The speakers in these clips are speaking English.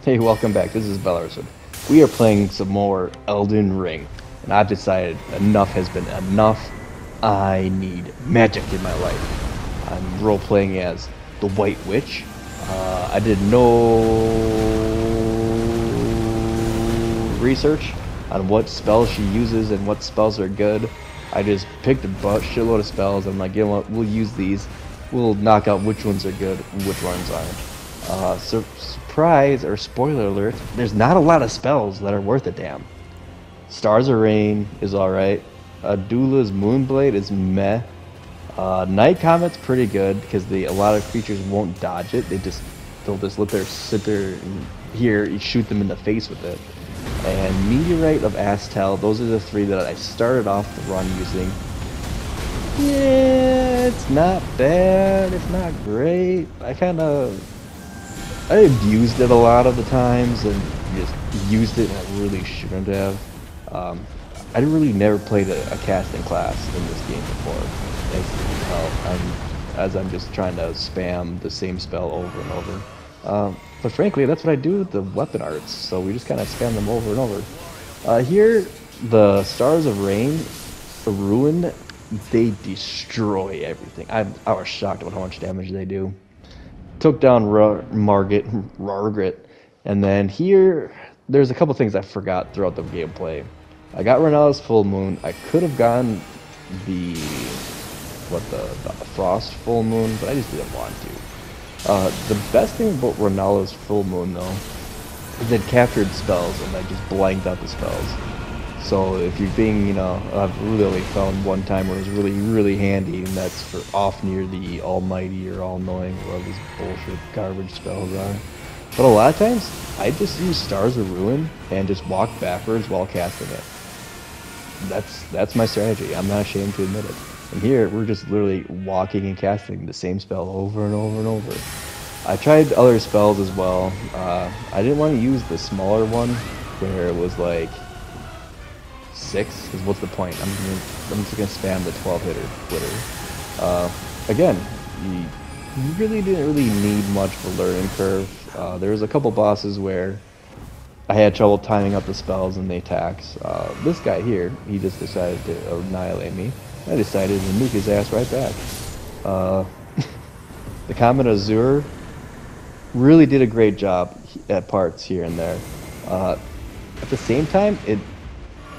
Hey, welcome back. This is Velarswood. We are playing some more Elden Ring, and I've decided enough has been enough. I need magic in my life. I'm role-playing as the White Witch. I did no research on what spells she uses and what spells are good. I just picked a shitload of spells. I'm like, you know what? We'll use these. We'll knock out which ones are good, and which ones aren't. Surprise or spoiler alert, there's not a lot of spells that are worth a damn. Stars of Rain is alright. Adula's Moonblade is meh. Night Comet's pretty good because a lot of creatures won't dodge it. They'll just sit there and here you shoot them in the face with it. And Meteorite of Astel, those are the three that I started off the run using. Yeah, it's not bad, it's not great. I abused it a lot of the times and just used it and I really shouldn't have. I really never played a casting class in this game before. As you can tell, I'm just trying to spam the same spell over and over. But frankly, that's what I do with the weapon arts, so we just kind of spam them over and over. Here, the Stars of Rain, the Ruin, they destroy everything. I was shocked about how much damage they do. Took down Margaret, and then here, there's a couple things I forgot throughout the gameplay. I got Renalla's Full Moon. I could have gotten the Frost Full Moon, but I just didn't want to. The best thing about Renalla's Full Moon, though, is it captured spells, and I just blanked out the spells. So if you're being, I've really found one time where it was really, really handy, and that's for off near the Almighty or All-Knowing, whatever these bullshit garbage spells are. But a lot of times, I just use Stars of Ruin and just walk backwards while casting it. That's my strategy. I'm not ashamed to admit it. And here, we're just literally walking and casting the same spell over and over and over. I tried other spells as well. I didn't want to use the smaller one, where it was like 6, because what's the point? I'm just gonna spam the 12 hitter quitter. Again, you really didn't need much of a learning curve. There was a couple bosses where I had trouble timing up the spells and the attacks. This guy here, he just decided to annihilate me. I decided to nuke his ass right back. The Comet Azure really did a great job at parts here and there. At the same time,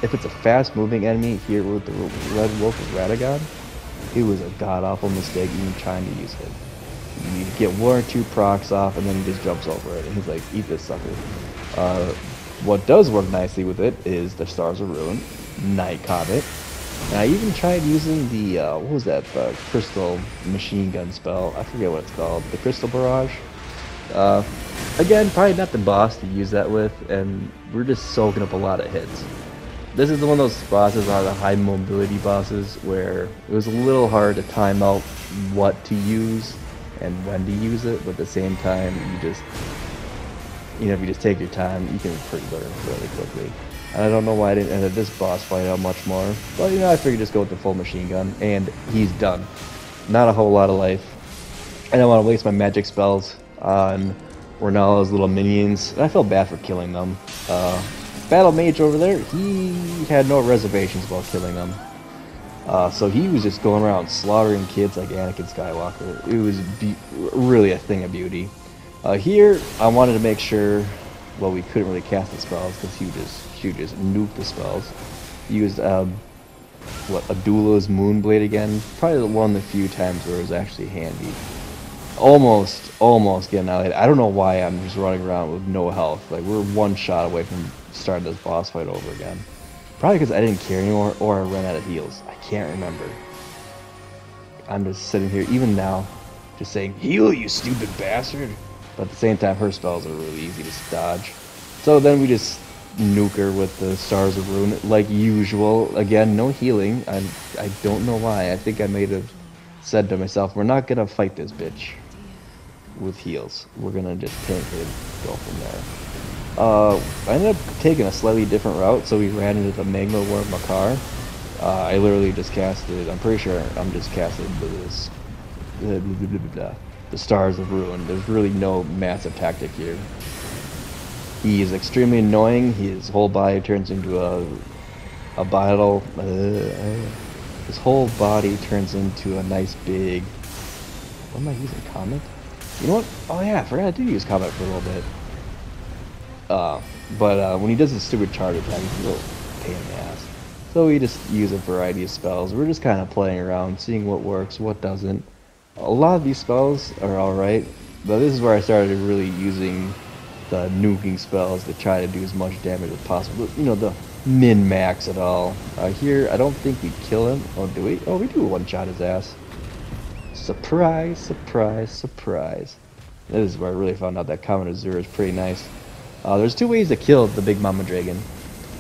if it's a fast-moving enemy here with the Red Wolf of Radagon, it was a god-awful mistake even trying to use it. You get 1 or 2 procs off, and then he just jumps over it, and he's like, eat this sucker. What does work nicely with it is the Stars of Ruin, Night Comet, and I even tried using the, what was that, the Crystal Machine Gun spell, I forget what it's called, the Crystal Barrage. Again, probably not the boss to use that with, and we're just soaking up a lot of hits. This is one of those bosses, are the high mobility bosses, where it was a little hard to time out what to use and when to use it, but at the same time, if you just take your time, you can learn really quickly. And I don't know why I didn't edit this boss fight out much more, but I figured just go with the full machine gun, and he's done. Not a whole lot of life. I don't want to waste my magic spells on Ornella's little minions, and I felt bad for killing them. Battle Mage over there, he had no reservations about killing them. So he was just going around slaughtering kids like Anakin Skywalker. It was really a thing of beauty. Here, I wanted to make sure, well, we couldn't really cast the spells because he would just nuke the spells. Used, Adula's Moonblade again. Probably one of the few times where it was actually handy. Almost getting annihilated. I don't know why I'm just running around with no health. Like, we're one shot away from starting this boss fight over again. Probably because I didn't care anymore or I ran out of heals. I can't remember. I'm just sitting here, even now, just saying, heal, you stupid bastard. But at the same time, her spells are really easy to dodge. So then we just nuke her with the Stars of Ruin, like usual. Again, no healing. I don't know why. I think I may have said to myself, we're not going to fight this bitch with heals. We're going to just tank it and go from there. I ended up taking a slightly different route, so we ran into the Magma War Makar. I literally just casted, I'm pretty sure I'm just casted this, the Stars of Ruin. There's really no massive tactic here. He is extremely annoying. His whole body turns into a bottle. His whole body turns into a nice big. What am I using? Comet? You know what? Oh yeah, I forgot I did use Comet for a little bit. But when he does his stupid charge attack, he's a little pain in the ass. So we just use a variety of spells. We're just kind of playing around, seeing what works, what doesn't. A lot of these spells are alright, but this is where I started really using the nuking spells to try to do as much damage as possible. You know, the min-max it all. Here, I don't think we kill him. Oh, do we? Oh, we do one-shot his ass. Surprise, surprise, surprise. This is where I really found out that Comet Azure is pretty nice. There's two ways to kill the Big Mama Dragon.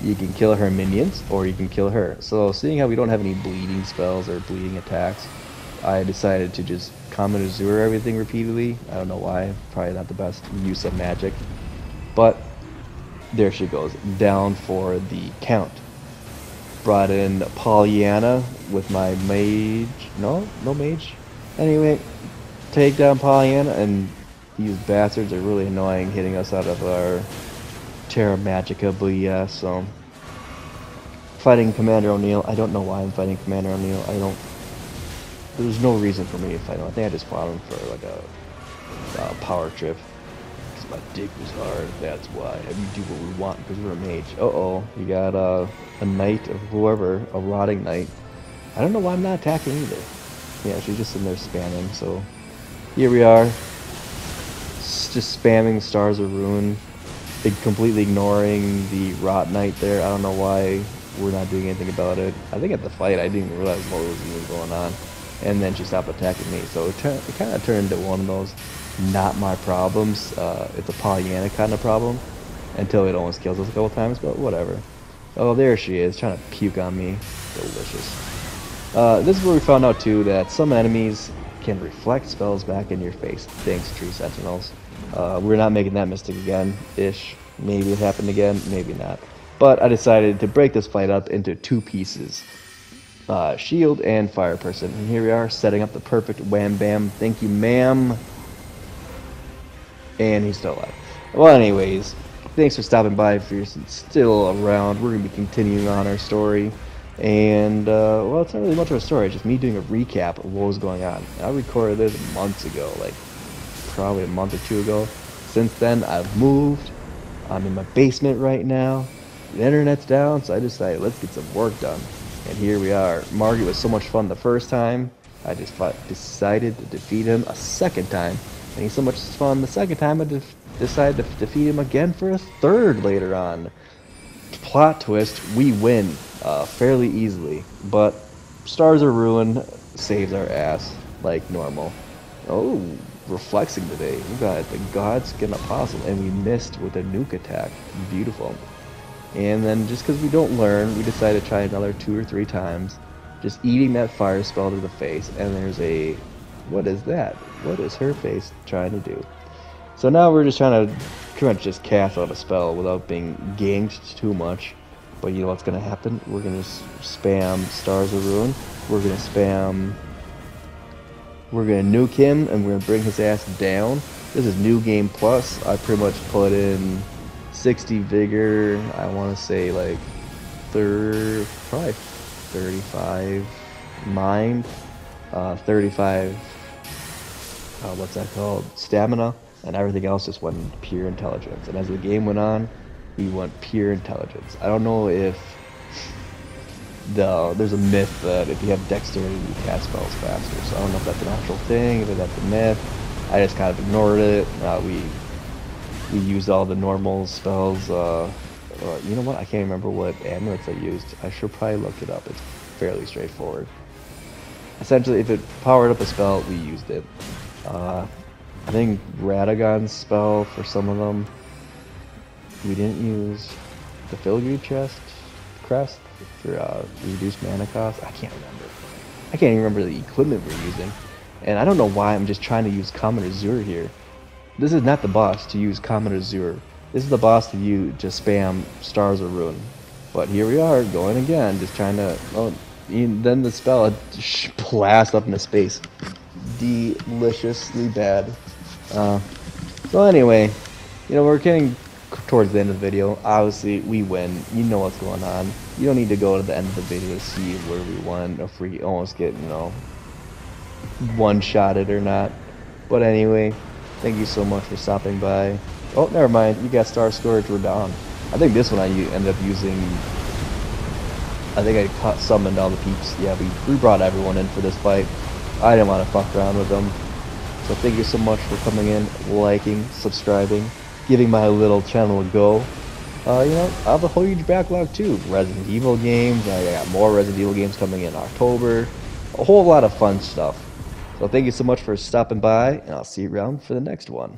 You can kill her minions, or you can kill her. So, seeing how we don't have any bleeding spells or bleeding attacks, I decided to just Comet Azure everything repeatedly. I don't know why. Probably not the best use of magic. But, there she goes. Down for the count. Brought in Pollyanna with my mage. No mage. Anyway, take down Pollyanna, and these bastards are really annoying, hitting us out of our Terra Magica, but yeah, so fighting Commander O'Neill. I don't know why I'm fighting Commander O'Neill. There's no reason for me to fight him. I think I just fought him for like a power trip. Because my dick was hard, that's why. And we do what we want because we're a mage. We got a knight of whoever, a rotting knight. I don't know why I'm not attacking either. Yeah, she's just sitting there spamming, so here we are. Just spamming Stars of Ruin, completely ignoring the Rot Knight there. I don't know why we're not doing anything about it. I think at the fight I didn't even realize what was even going on. And then she stopped attacking me, so it kind of turned into one of those not my problems. It's a Pollyanna kind of problem, until it almost kills us a couple times, but whatever. Oh, there she is, trying to puke on me. Delicious. This is where we found out too that some enemies can reflect spells back in your face. Thanks, Tree Sentinels. We're not making that mistake again-ish. Maybe it happened again, maybe not. But I decided to break this fight up into two pieces. Shield and Fire Person. And here we are, setting up the perfect wham bam. Thank you, ma'am. And he's still alive. Well, anyways, thanks for stopping by. If you're still around, we're going to be continuing on our story. And, well, it's not really much of a story. It's just me doing a recap of what was going on. I recorded this months ago, like probably a month or two ago. Since then, I've moved. I'm in my basement right now. The internet's down, so I decided let's get some work done. And here we are. Margit was so much fun the first time. I just decided to defeat him a second time. And he's so much fun the second time, I decided to defeat him again for a third later on. Plot twist, we win fairly easily. But Stars of Ruin saves our ass like normal. Oh, we're flexing today. We got the Godskin Apostle, and we missed with a nuke attack. Beautiful. And then just because we don't learn, we decided to try another 2 or 3 times. Just eating that fire spell to the face. And there's a... what is that? What is her face trying to do? So now we're just trying to pretty much just cast out a spell without being ganked too much. But you know what's going to happen? We're going to spam Stars of Ruin. We're going to spam... we're going to nuke him, and we're going to bring his ass down. This is New Game Plus. I pretty much put in 60 Vigor, I want to say like probably 35 Mind, 35, what's that called? Stamina, and everything else just went pure intelligence. And as the game went on, we went pure intelligence. I don't know if there's a myth that if you have dexterity, you cast spells faster. So I don't know if that's an actual thing, if that's a myth. I just kind of ignored it. We used all the normal spells. You know what? I can't remember what amulets I used. I should probably look it up. It's fairly straightforward. Essentially, if it powered up a spell, we used it. I think Radagon's spell for some of them. We didn't use the Filigree crest for reduced mana cost. I can't remember. I can't even remember the equipment we're using. And I don't know why I'm just trying to use Comet Azure here. This is not the boss to use Comet Azure. This is the boss to spam Stars of Ruin. But here we are, going again, just trying to... oh, then the spell blasts up into space. Deliciously bad. So anyway, you know, we're getting towards the end of the video. Obviously, we win. You know what's going on. You don't need to go to the end of the video to see where we won, if we almost get, you know, one-shotted or not. But anyway, thank you so much for stopping by. Oh, never mind. You got star storage. We're down. I think this one I ended up using. I think I summoned all the peeps. Yeah, we brought everyone in for this fight. I didn't want to fuck around with them. So thank you so much for coming in, liking, subscribing, giving my little channel a go. You know, I have a whole huge backlog too. Resident Evil games. I got more Resident Evil games coming in October. A whole lot of fun stuff. So thank you so much for stopping by, and I'll see you around for the next one.